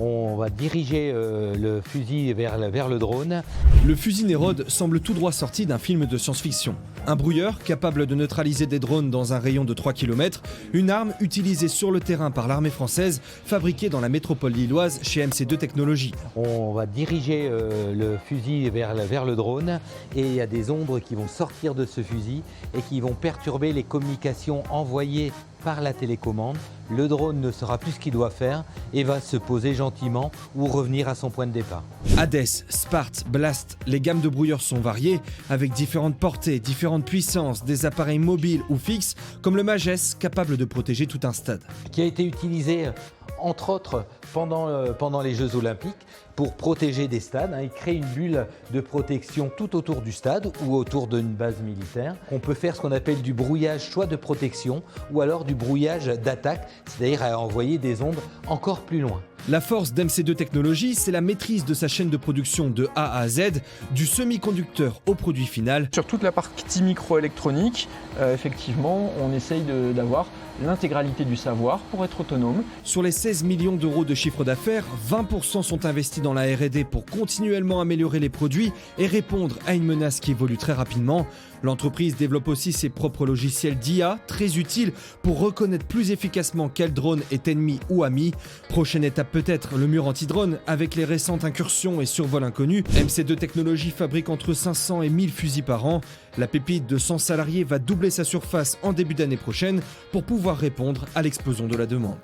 On va diriger le fusil vers le drone. Le fusil Nérode semble tout droit sorti d'un film de science-fiction. Un brouilleur capable de neutraliser des drones dans un rayon de 3 km, une arme utilisée sur le terrain par l'armée française, fabriquée dans la métropole lilloise chez MC2 Technologies. On va diriger le fusil vers le drone et il y a des ombres qui vont sortir de ce fusil et qui vont perturber les communications envoyées par la télécommande. Le drone ne saura plus ce qu'il doit faire et va se poser gentiment ou revenir à son point de départ. Hades, Sparte, Blast, les gammes de brouilleurs sont variées avec différentes portées, différentes puissances, des appareils mobiles ou fixes comme le Magès capable de protéger tout un stade. Qui a été utilisé entre autres pendant les Jeux Olympiques pour protéger des stades. Il crée une bulle de protection tout autour du stade ou autour d'une base militaire. On peut faire ce qu'on appelle du brouillage soit de protection ou alors du brouillage d'attaque, c'est-à-dire à envoyer des ondes encore plus loin. La force d'MC2 Technologies, c'est la maîtrise de sa chaîne de production de A à Z, du semi-conducteur au produit final. Sur toute la partie microélectronique, effectivement, on essaye d'avoir l'intégralité du savoir pour être autonome. Sur les 16 millions d'euros de chiffre d'affaires, 20% sont investis dans la R&D pour continuellement améliorer les produits et répondre à une menace qui évolue très rapidement. L'entreprise développe aussi ses propres logiciels d'IA, très utiles pour reconnaître plus efficacement quel drone est ennemi ou ami. Prochaine étape peut-être le mur anti-drone avec les récentes incursions et survols inconnus. MC2 Technologies fabrique entre 500 et 1000 fusils par an. La pépite de 100 salariés va doubler sa surface en début d'année prochaine pour pouvoir répondre à l'explosion de la demande.